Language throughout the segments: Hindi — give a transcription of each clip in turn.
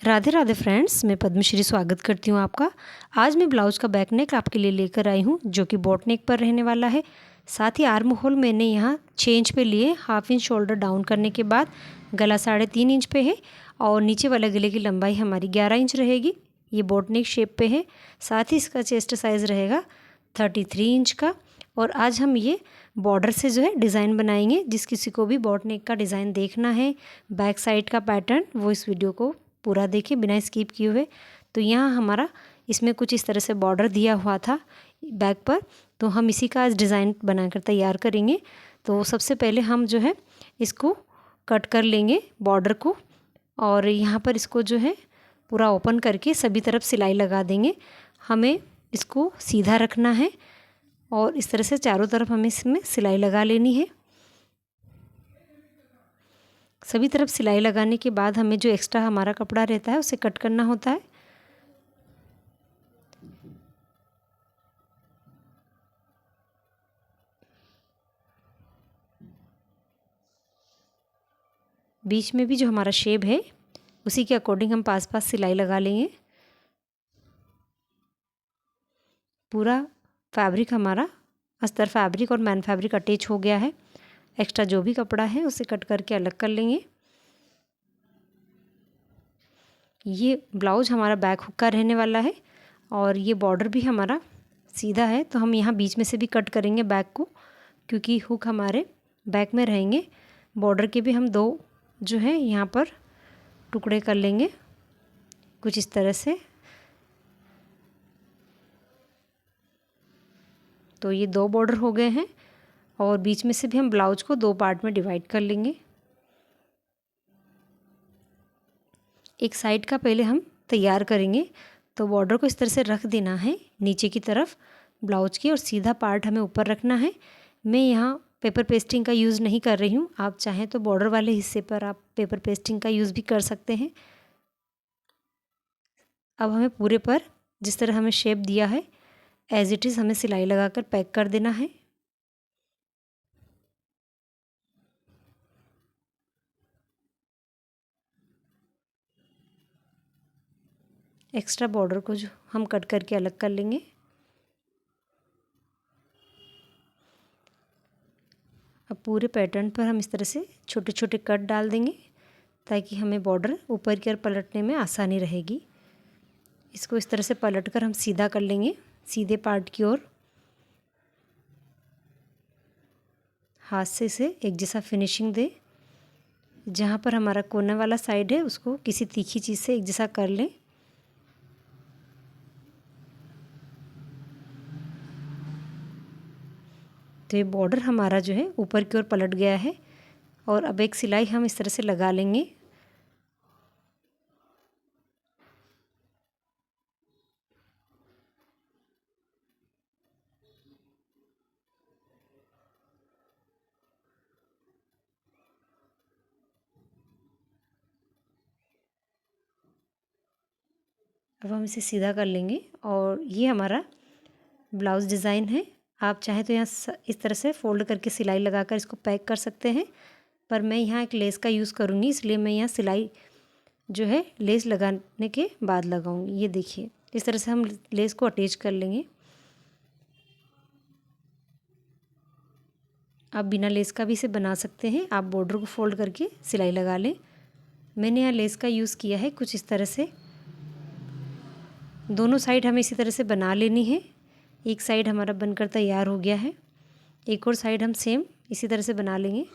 राधे राधे फ्रेंड्स, मैं पद्मश्री स्वागत करती हूँ आपका। आज मैं ब्लाउज़ का बैक नेक आपके लिए लेकर आई हूँ जो कि बोट नेक पर रहने वाला है। साथ ही आर्म होल मैंने यहाँ 6 इंच पे लिए। 1/2 इंच शोल्डर डाउन करने के बाद गला 3.5 इंच पे है और नीचे वाले गले की लंबाई हमारी 11 इंच रहेगी। ये बोट नेक शेप पे है। साथ ही इसका चेस्ट साइज़ रहेगा 33 इंच का। और आज हम ये बॉर्डर से जो है डिज़ाइन बनाएंगे। जिस किसी को भी बोट नेक का डिज़ाइन देखना है, बैक साइड का पैटर्न, वो इस वीडियो को पूरा देखें बिना स्किप किए हुए। तो यहाँ हमारा इसमें कुछ इस तरह से बॉर्डर दिया हुआ था बैक पर, तो हम इसी का आज डिज़ाइन बनाकर तैयार करेंगे। तो सबसे पहले हम जो है इसको कट कर लेंगे बॉर्डर को, और यहाँ पर इसको जो है पूरा ओपन करके सभी तरफ सिलाई लगा देंगे। हमें इसको सीधा रखना है और इस तरह से चारों तरफ हमें इसमें सिलाई लगा लेनी है। सभी तरफ सिलाई लगाने के बाद हमें जो एक्स्ट्रा हमारा कपड़ा रहता है उसे कट करना होता है। बीच में भी जो हमारा शेप है उसी के अकॉर्डिंग हम पास पास सिलाई लगा लेंगे। पूरा फैब्रिक हमारा अस्तर फैब्रिक और मैन फैब्रिक अटैच हो गया है। एक्स्ट्रा जो भी कपड़ा है उसे कट करके अलग कर लेंगे। ये ब्लाउज हमारा बैक हुक का रहने वाला है और ये बॉर्डर भी हमारा सीधा है, तो हम यहाँ बीच में से भी कट करेंगे बैक को, क्योंकि हुक हमारे बैक में रहेंगे। बॉर्डर के भी हम 2 जो है यहाँ पर टुकड़े कर लेंगे कुछ इस तरह से। तो ये 2 बॉर्डर हो गए हैं और बीच में से भी हम ब्लाउज को 2 पार्ट में डिवाइड कर लेंगे। एक साइड का पहले हम तैयार करेंगे, तो बॉर्डर को इस तरह से रख देना है नीचे की तरफ ब्लाउज की, और सीधा पार्ट हमें ऊपर रखना है। मैं यहाँ पेपर पेस्टिंग का यूज़ नहीं कर रही हूँ, आप चाहें तो बॉर्डर वाले हिस्से पर आप पेपर पेस्टिंग का यूज़ भी कर सकते हैं। अब हमें पूरे पर जिस तरह हमें शेप दिया है एज इट इज़ हमें सिलाई लगाकर पैक कर देना है। एक्स्ट्रा बॉर्डर को जो हम कट करके अलग कर लेंगे। अब पूरे पैटर्न पर हम इस तरह से छोटे छोटे कट डाल देंगे ताकि हमें बॉर्डर ऊपर की ओर पलटने में आसानी रहेगी। इसको इस तरह से पलटकर हम सीधा कर लेंगे सीधे पार्ट की ओर। हाथ से इसे एक जैसा फिनिशिंग दे। जहाँ पर हमारा कोने वाला साइड है उसको किसी तीखी चीज़ से एक जैसा कर लें। तो ये बॉर्डर हमारा जो है ऊपर की ओर पलट गया है और अब एक सिलाई हम इस तरह से लगा लेंगे। अब हम इसे सीधा कर लेंगे और ये हमारा ब्लाउज़ डिज़ाइन है। आप चाहें तो यहाँ इस तरह से फ़ोल्ड करके सिलाई लगाकर इसको पैक कर सकते हैं, पर मैं यहाँ एक लेस का यूज़ करूँगी, इसलिए मैं यहाँ सिलाई जो है लेस लगाने के बाद लगाऊंगी। ये देखिए इस तरह से हम लेस को अटैच कर लेंगे। आप बिना लेस का भी इसे बना सकते हैं। आप बॉर्डर को फोल्ड करके सिलाई लगा लें। मैंने यहाँ लेस का यूज़ किया है कुछ इस तरह से। दोनों साइड हमें इसी तरह से बना लेनी है। एक साइड हमारा बनकर तैयार हो गया है, एक और साइड हम सेम इसी तरह से बना लेंगे।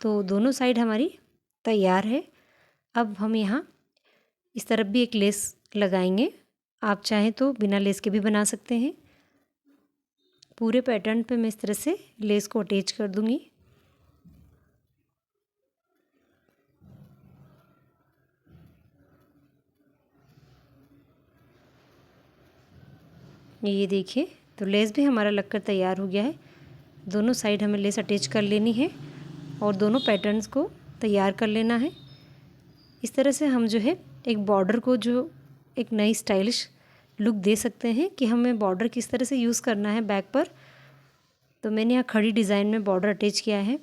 तो दोनों साइड हमारी तैयार है। अब हम यहाँ इस तरफ भी एक लेस लगाएंगे। आप चाहें तो बिना लेस के भी बना सकते हैं। पूरे पैटर्न पे मैं इस तरह से लेस को अटैच कर दूंगी। ये देखिए, तो लेस भी हमारा लगकर तैयार हो गया है। दोनों साइड हमें लेस अटैच कर लेनी है और दोनों पैटर्न्स को तैयार कर लेना है। इस तरह से हम जो है एक बॉर्डर को जो एक नई स्टाइलिश लुक दे सकते हैं कि हमें बॉर्डर किस तरह से यूज़ करना है बैक पर। तो मैंने यहाँ खड़ी डिज़ाइन में बॉर्डर अटैच किया है।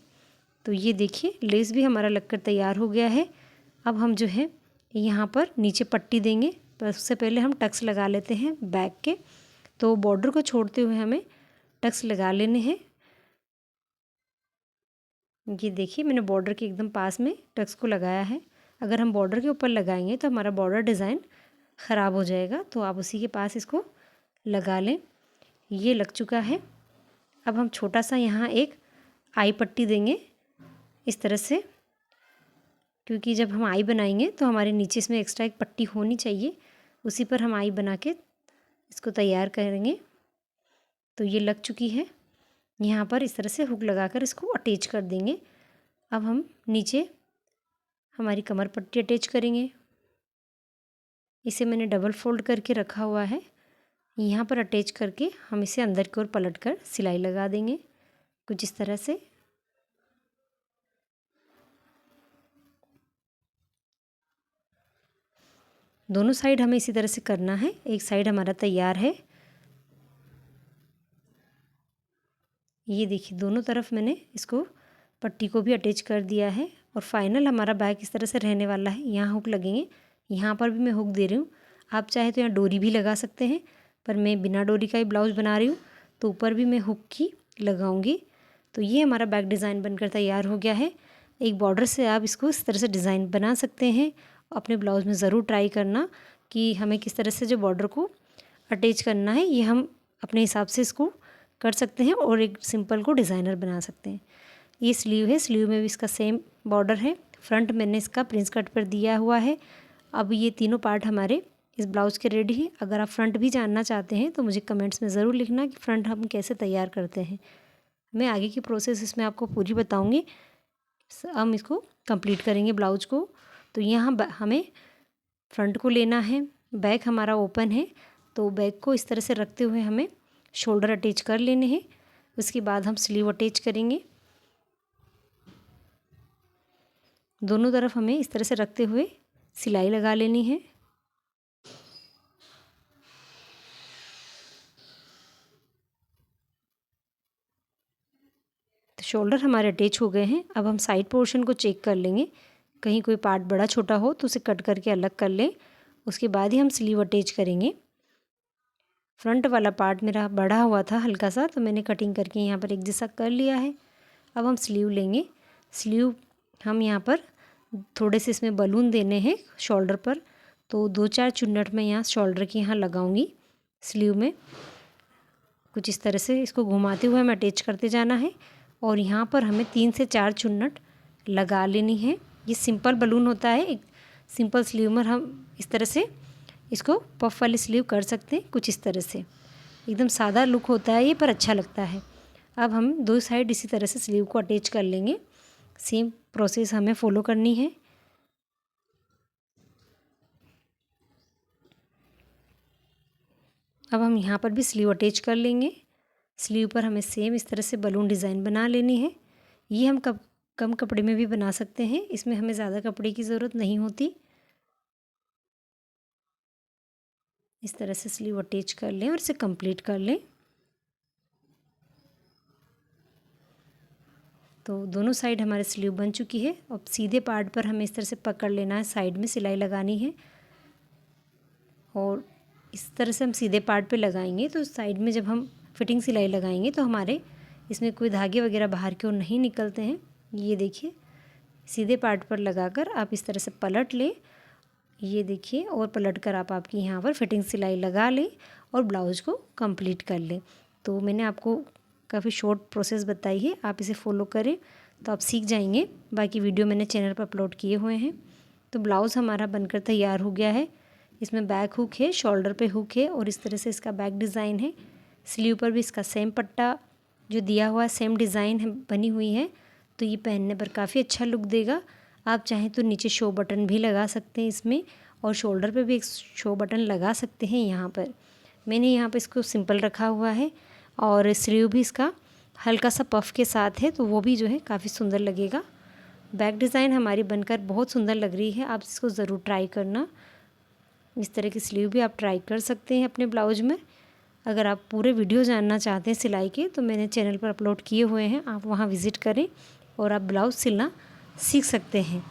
तो ये देखिए लेस भी हमारा लगकर तैयार हो गया है। अब हम जो है यहाँ पर नीचे पट्टी देंगे, पर उससे पहले हम टक्स लगा लेते हैं बैक के। तो बॉर्डर को छोड़ते हुए हमें टक्स लगा लेने हैं। ये देखिए मैंने बॉर्डर के एकदम पास में टक्स को लगाया है। अगर हम बॉर्डर के ऊपर लगाएंगे तो हमारा बॉर्डर डिज़ाइन ख़राब हो जाएगा, तो आप उसी के पास इसको लगा लें। ये लग चुका है। अब हम छोटा सा यहाँ एक आई पट्टी देंगे इस तरह से, क्योंकि जब हम आई बनाएंगे तो हमारे नीचे इसमें एक्स्ट्रा एक पट्टी होनी चाहिए, उसी पर हम आई बना के इसको तैयार करेंगे। तो ये लग चुकी है। यहाँ पर इस तरह से हुक लगाकर इसको अटैच कर देंगे। अब हम नीचे हमारी कमर पट्टी अटैच करेंगे। इसे मैंने डबल फोल्ड करके रखा हुआ है। यहाँ पर अटैच करके हम इसे अंदर की ओर पलट कर सिलाई लगा देंगे कुछ इस तरह से। दोनों साइड हमें इसी तरह से करना है। एक साइड हमारा तैयार है। ये देखिए दोनों तरफ मैंने इसको पट्टी को भी अटैच कर दिया है और फाइनल हमारा बैक इस तरह से रहने वाला है। यहाँ हुक लगेंगे, यहाँ पर भी मैं हुक दे रही हूँ। आप चाहे तो यहाँ डोरी भी लगा सकते हैं, पर मैं बिना डोरी का ही ब्लाउज बना रही हूँ, तो ऊपर भी मैं हुक की लगाऊंगी। तो ये हमारा बैक डिज़ाइन बनकर तैयार हो गया है। एक बॉर्डर से आप इसको इस तरह से डिज़ाइन बना सकते हैं। अपने ब्लाउज़ में ज़रूर ट्राई करना कि हमें किस तरह से जो बॉर्डर को अटैच करना है, ये हम अपने हिसाब से इसको कर सकते हैं और एक सिंपल को डिज़ाइनर बना सकते हैं। ये स्लीव है, स्लीव में भी इसका सेम बॉर्डर है। फ्रंट मैंने इसका प्रिंस कट पर दिया हुआ है। अब ये तीनों पार्ट हमारे इस ब्लाउज़ के रेडी हैं। अगर आप फ्रंट भी जानना चाहते हैं तो मुझे कमेंट्स में ज़रूर लिखना कि फ्रंट हम कैसे तैयार करते हैं। मैं आगे की प्रोसेस इसमें आपको पूरी बताऊँगी। हम इसको कंप्लीट करेंगे ब्लाउज को। तो यहाँ हमें फ्रंट को लेना है, बैक हमारा ओपन है, तो बैक को इस तरह से रखते हुए हमें शोल्डर अटैच कर लेने हैं। उसके बाद हम स्लीव अटैच करेंगे। दोनों तरफ हमें इस तरह से रखते हुए सिलाई लगा लेनी है। तो शोल्डर हमारे अटैच हो गए हैं। अब हम साइड पोर्शन को चेक कर लेंगे, कहीं कोई पार्ट बड़ा छोटा हो तो उसे कट करके अलग कर लें। उसके बाद ही हम स्लीव अटैच करेंगे। फ्रंट वाला पार्ट मेरा बढ़ा हुआ था हल्का सा, तो मैंने कटिंग करके यहाँ पर एक जैसा कर लिया है। अब हम स्लीव लेंगे। स्लीव हम यहाँ पर थोड़े से इसमें बलून देने हैं शोल्डर पर, तो 2-4 चुन्नट मैं यहाँ शोल्डर की यहाँ लगाऊंगी स्लीव में। कुछ इस तरह से इसको घुमाते हुए हमें अटैच करते जाना है और यहाँ पर हमें 3 से 4 चुन्नट लगा लेनी है। ये सिंपल बलून होता है। एक सिंपल स्लीव में हम इस तरह से इसको पफ वाली स्लीव कर सकते हैं। कुछ इस तरह से एकदम सादा लुक होता है ये, पर अच्छा लगता है। अब हम दो साइड इसी तरह से स्लीव को अटैच कर लेंगे। सेम प्रोसेस हमें फॉलो करनी है। अब हम यहाँ पर भी स्लीव अटैच कर लेंगे। स्लीव पर हमें सेम इस तरह से बलून डिज़ाइन बना लेनी है। ये हम कम कपड़े में भी बना सकते हैं, इसमें हमें ज़्यादा कपड़े की ज़रूरत नहीं होती। इस तरह से स्लीव अटैच कर लें और इसे कंप्लीट कर लें। तो दोनों साइड हमारे स्लीव बन चुकी है। अब सीधे पार्ट पर हमें इस तरह से पकड़ लेना है, साइड में सिलाई लगानी है और इस तरह से हम सीधे पार्ट पे लगाएंगे तो साइड में जब हम फिटिंग सिलाई लगाएंगे तो हमारे इसमें कोई धागे वगैरह बाहर की ओर नहीं निकलते हैं। ये देखिए सीधे पार्ट पर लगाकर आप इस तरह से पलट लें। ये देखिए, और पलट कर आप आपकी यहाँ पर फिटिंग सिलाई लगा लें और ब्लाउज को कंप्लीट कर लें। तो मैंने आपको काफ़ी शॉर्ट प्रोसेस बताई है, आप इसे फॉलो करें तो आप सीख जाएंगे। बाकी वीडियो मैंने चैनल पर अपलोड किए हुए हैं। तो ब्लाउज़ हमारा बनकर तैयार हो गया है। इसमें बैक हुक है, शोल्डर पे हुक है और इस तरह से इसका बैक डिज़ाइन है। स्लीव पर भी इसका सेम पट्टा जो दिया हुआ है, सेम डिज़ाइन है बनी हुई है, तो ये पहनने पर काफ़ी अच्छा लुक देगा। आप चाहें तो नीचे शो बटन भी लगा सकते हैं इसमें, और शोल्डर पे भी एक शो बटन लगा सकते हैं। यहाँ पर मैंने यहाँ पर इसको सिंपल रखा हुआ है और स्लीव भी इसका हल्का सा पफ के साथ है, तो वो भी जो है काफ़ी सुंदर लगेगा। बैक डिज़ाइन हमारी बनकर बहुत सुंदर लग रही है, आप इसको ज़रूर ट्राई करना। इस तरह की स्लीव भी आप ट्राई कर सकते हैं अपने ब्लाउज में। अगर आप पूरे वीडियो जानना चाहते हैं सिलाई के, तो मैंने चैनल पर अपलोड किए हुए हैं, आप वहां विज़िट करें और आप ब्लाउज़ सिलना सीख सकते हैं।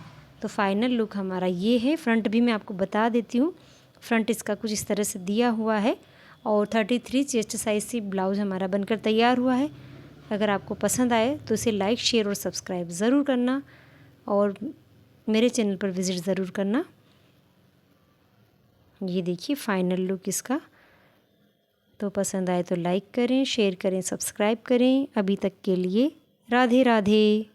तो फाइनल लुक हमारा ये है। फ्रंट भी मैं आपको बता देती हूँ। फ्रंट इसका कुछ इस तरह से दिया हुआ है और 33 चेस्ट साइज़ से ब्लाउज़ हमारा बनकर तैयार हुआ है। अगर आपको पसंद आए तो इसे लाइक, शेयर और सब्सक्राइब ज़रूर करना और मेरे चैनल पर विज़िट ज़रूर करना। ये देखिए फाइनल लुक इसका। तो पसंद आए तो लाइक करें, शेयर करें, सब्सक्राइब करें। अभी तक के लिए राधे राधे।